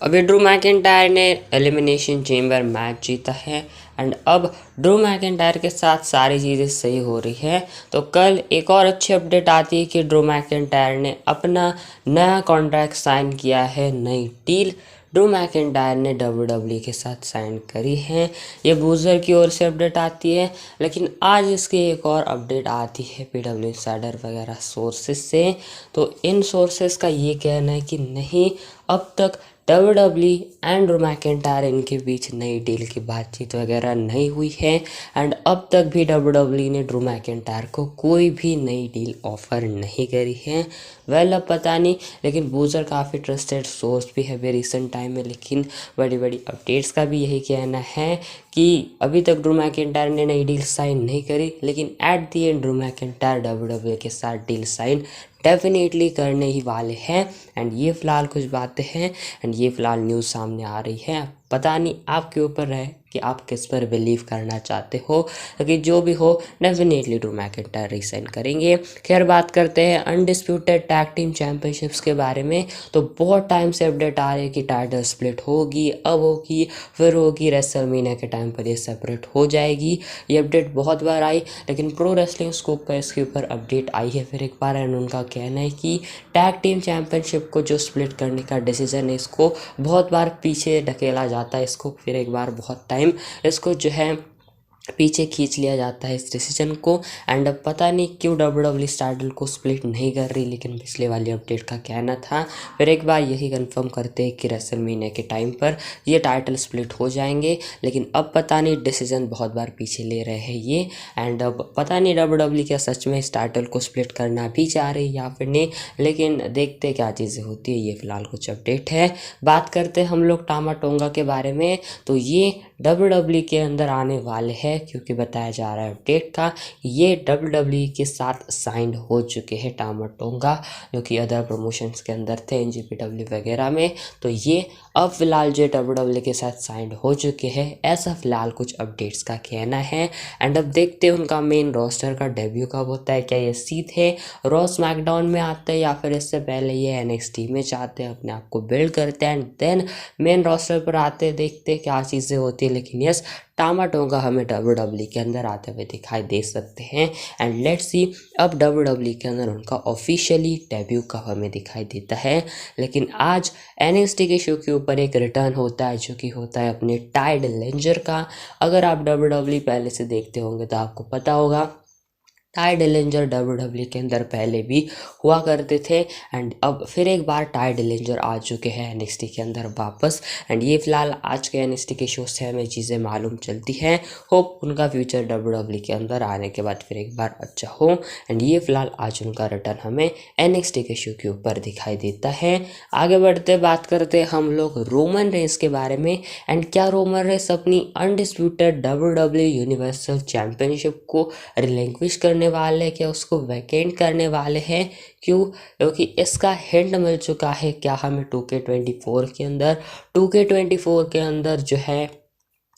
अभी Drew McIntyre ने elimination chamber match जीता है एंड अब ड्रू मैकिंटायर के साथ सारी चीज़ें सही हो रही है। तो कल एक और अच्छी अपडेट आती है कि ड्रू मैकिंटायर ने अपना नया कॉन्ट्रैक्ट साइन किया है, नई डील ड्रू मैकिंटायर ने डब्ल्यूडब्ल्यूई के साथ साइन करी है। ये बूजर की ओर से अपडेट आती है, लेकिन आज इसकी एक और अपडेट आती है पीडब्ल्यू इंसाइडर वगैरह सोर्सेज से। तो इन सोर्सेज का ये कहना है कि नहीं, अब तक डब्ल्यूडब्ल्यूई एंड ड्रू मैकिंटायर इनके बीच नई डील की बातचीत वगैरह नहीं हुई है एंड अब तक भी डब्ल्यूडब्ल्यूई ने ड्रू मैकिंटायर को कोई भी नई डील ऑफर नहीं करी है। वेल अब पता नहीं, लेकिन बूजर काफ़ी ट्रस्टेड सोर्स भी है अभी रिसेंट टाइम में, लेकिन बड़ी बड़ी अपडेट्स का भी यही कहना है कि अभी तक ड्रू मैकिंटायर ने नई डील साइन नहीं करी, लेकिन at the and Drew McIntyre WWE के साथ डील साइन डेफिनेटली करने ही वाले हैं। एंड ये फ़िलहाल कुछ बातें हैं एंड ये फ़िलहाल न्यूज़ सामने आ रही है। पता नहीं आपके ऊपर है कि आप किस पर बिलीव करना चाहते हो, क्योंकि जो भी हो डेफिनेटली ड्रू मैकिंटायर रिसाइन करेंगे। खैर बात करते हैं अनडिस्प्यूटेड टैग टीम चैंपियनशिप्स के बारे में। तो बहुत टाइम से अपडेट आ रही है कि टाइटल स्प्लिट होगी, अब होगी, फिर होगी, रेसलमेनिया के टाइम पर ये सेपरेट हो जाएगी। ये अपडेट बहुत बार आई, लेकिन प्रो रेसलिंग स्कोप पर इसके ऊपर अपडेट आई है फिर एक बार एंड उनका कहना है कि टैग टीम चैंपियनशिप को जो स्प्लिट करने का डिसीजन है इसको बहुत बार पीछे ढकेला जाता है, इसको फिर एक बार बहुत टाइम इसको जो है पीछे खींच लिया जाता है इस डिसीजन को। एंड अब पता नहीं क्यों डब्ल्यूडब्ल्यूई टाइटल को स्प्लिट नहीं कर रही, लेकिन पिछले वाली अपडेट का कहना था। फिर एक बार यही कंफर्म करते हैं कि रेसलमेनिया के टाइम पर ये टाइटल स्प्लिट हो जाएंगे, लेकिन अब पता नहीं डिसीजन बहुत बार पीछे ले रहे हैं ये। एंड अब पता नहीं डब्ल्यूडब्ल्यूई क्या सच में इस टाइटल को स्प्लिट करना भी चाह रही या फिर नहीं, लेकिन देखते क्या चीज़ें होती है। ये फिलहाल कुछ अपडेट है। बात करते हैं हम लोग टामा टोंगा के बारे में। तो ये डब्ल्यूडब्ल्यूई के अंदर आने वाले हैं, क्योंकि बताया जा रहा है अपडेट का ये डब्ल्यूडब्ल्यूई के साथ साइन हो चुके हैं टामा टोंगा, जो कि अदर प्रमोशंस के अंदर थे एनजीपीडब्ल्यू वगैरह में। तो ये अब फिलहाल जो डब्ल्यूडब्ल्यूई के साथ साइन हो चुके हैं, ऐसा फिलहाल कुछ अपडेट्स का कहना है। एंड अब देखते हैं उनका मेन रोस्टर का डेब्यू कब होता है। क्या ये सीधे रॉ स्मैकडाउन में आते हैं या फिर इससे पहले ये एनएक्सटी में चाहते हैं अपने आप को बिल्ड करते हैं एंड देन मेन रोस्टर पर आते हैं। देखते हैं क्या चीज़ें होती है, लेकिन यस टामा टोंगा हमें डब्ल्यूडब्ल्यूई के अंदर आते हुए दिखाई दे सकते हैं। एंड लेट्स सी अब डब्ल्यूडब्ल्यूई के अंदर उनका ऑफिशियली डेब्यू कब हमें दिखाई देता है। लेकिन आज एनएक्सटी के शो के ऊपर एक रिटर्न होता है, जो कि होता है अपने टाई डिलिंजर का। अगर आप डब्ल्यूडब्ल्यूई पहले से देखते होंगे तो आपको पता होगा टाई डिलिंजर डब्ल्यूडब्ल्यूई के अंदर पहले भी हुआ करते थे एंड अब फिर एक बार टाई डिलिंजर आ चुके हैं एनएक्सटी के अंदर वापस। एंड ये फिलहाल आज के एनएक्सटी के शो से हमें चीज़ें मालूम चलती हैं। होप उनका फ्यूचर डब्ल्यूडब्ल्यूई के अंदर आने के बाद फिर एक बार अच्छा हो। एंड ये फिलहाल आज उनका रिटर्न हमें एनएक्सटी के शो के ऊपर दिखाई देता है। आगे बढ़ते बात करते हम लोग रोमन रेंस के बारे में। एंड क्या रोमन रेंस अपनी अनडिस्प्यूटेड डब्ल्यूडब्ल्यूई यूनिवर्सल चैंपियनशिप को रिलिंक्विश करने वाले, क्या उसको वैकेंट करने वाले हैं? क्यों? क्योंकि इसका हिंट मिल चुका है। क्या हमें 2K24 के अंदर 2K24 के अंदर जो है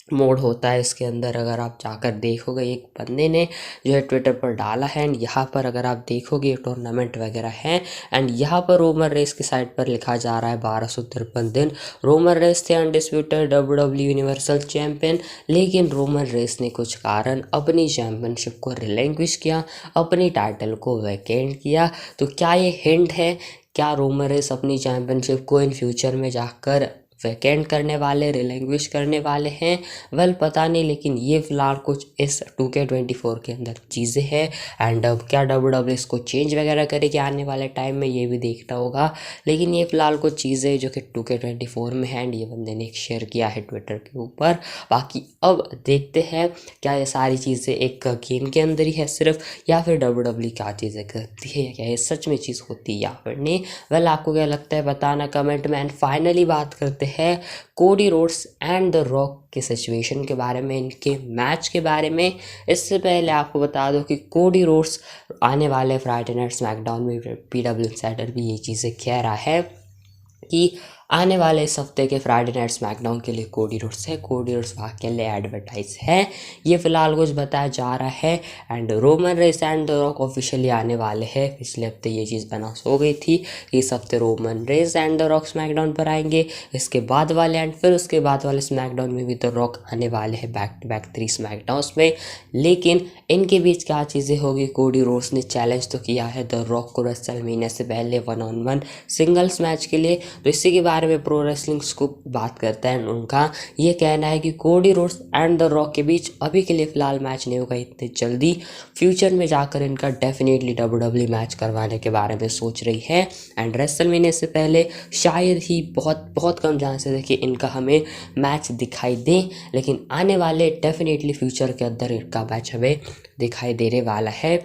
मोड होता है इसके अंदर, अगर आप जाकर देखोगे एक बंदे ने जो है ट्विटर पर डाला है एंड यहाँ पर अगर आप देखोगे टूर्नामेंट वगैरह है एंड यहाँ पर रोमन रेस की साइड पर लिखा जा रहा है 1253 दिन रोमन रेस थे अनडिस्प्यूटेड डब्ल्यूडब्ल्यू यूनिवर्सल चैंपियन। लेकिन रोमन रेस ने कुछ कारण अपनी चैंपियनशिप को रिलिंक्विश किया, अपनी टाइटल को वैकेंट किया। तो क्या ये हिंट है? क्या रोमन रेस अपनी चैंपियनशिप को इन फ्यूचर में जाकर वैकेंट करने वाले, रिलिंक्विश करने वाले हैं? वेल पता नहीं, लेकिन ये फिलहाल कुछ इस 2K24 के अंदर चीज़ें हैं। एंड अब क्या डब्ल्यूडब्ल्यू इसको चेंज वगैरह करेगी आने वाले टाइम में, ये भी देखना होगा। लेकिन ये फिलहाल कुछ चीज़ें जो कि 2K24 में है एंड ये बंदे ने शेयर किया है ट्विटर के ऊपर। बाकी अब देखते हैं क्या ये सारी चीज़ें एक गेम के अंदर ही है सिर्फ, या फिर डब्ल्यूडब्ल्यू क्या चीज़ें करती है, क्या ये सच में चीज़ होती है या फिर नहीं। वेल आपको क्या लगता है बताना कमेंट में। एंड फाइनली बात करते हैं Cody Rhodes and the rock के सिचुएशन के बारे में, इनके मैच के बारे में। इससे पहले आपको बता दो कि कोडी रोड्स आने वाले फ्राइडे नाइट स्मैकडाउन में पीडब्ल्यू इंसाइडर भी ये चीज़ें कह रहा है कि आने वाले इस हफ्ते के फ्राइडे नाइट स्मैकडाउन के लिए कोडी रोड्स है, कोडी रोड्स वहाँ के लिए एडवर्टाइज है, ये फिलहाल कुछ बताया जा रहा है। And Roman race and the rock officially आने वाले हैं। पिछले हफ्ते ये चीज़ अनाउंस हो गई थी कि इस हफ्ते Roman race and the rock SmackDown पर आएंगे। इसके बाद वाले एंड फिर उसके बाद वाले स्मैकडाउन में भी द रॉक आने वाले हैं बैक टू बैक 3 स्मैकडाउन्स में। लेकिन इनके बीच क्या चीज़ें होगी, कोडी रोड्स ने चैलेंज तो किया है द रॉक को रेसलमेनिया से पहले 1-on-1 सिंगल्स मैच के लिए। तो इसी के बारे में प्रो रेसलिंग स्कूप बात करता है। उनका ये कहना है कि Cody Rhodes and the rock के बीच अभी के लिए फ़िलहाल मैच नहीं होगा इतने जल्दी, फ्यूचर में जाकर इनका डेफिनेटली WWE मैच करवाने के बारे में सोच रही है। एंड रेसलमेनिया से पहले शायद ही बहुत कम चांसेस है कि इनका हमें मैच दिखाई दे, लेकिन आने वाले डेफिनेटली फ्यूचर के अंदर इनका मैच हमें दिखाई देने वाला है।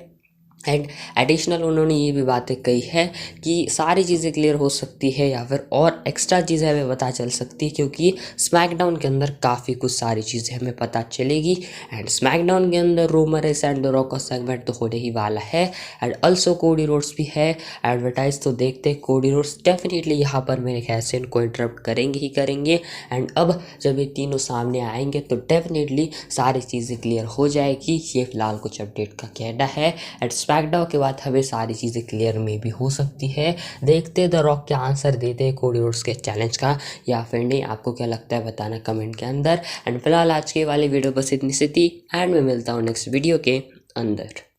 एंड एडिशनल उन्होंने ये भी बातें कही है कि सारी चीज़ें क्लियर हो सकती है या फिर और एक्स्ट्रा चीज़ें हमें पता चल सकती है, क्योंकि स्मैकडाउन के अंदर काफ़ी कुछ सारी चीज़ें हमें पता चलेगी। एंड स्मैकडाउन के अंदर Roman race and the rock का सेगमेंट तो होने ही वाला है। एंड ऑल्सो कोडी रोड्स भी है एडवर्टाइज, तो देखते हैं कोडी रोड्स डेफिनेटली यहाँ पर मेरे ख्याल से इनको इंटरप्ट करेंगे ही करेंगे। एंड अब जब ये तीनों सामने आएंगे तो डेफिनेटली सारी चीज़ें क्लियर हो जाएगी। ये फिलहाल कुछ अपडेट का कहना है। एंड स्मैकडाउन के बाद हमें सारी चीज़ें क्लियर में भी हो सकती है। देखते द रॉक क्या आंसर देते हैं कोडी रोड्स के चैलेंज का या फिर नहीं। आपको क्या लगता है बताना कमेंट के अंदर। एंड फिलहाल आज की वाली वीडियो बस इतनी सी थी एंड मैं मिलता हूँ नेक्स्ट वीडियो के अंदर।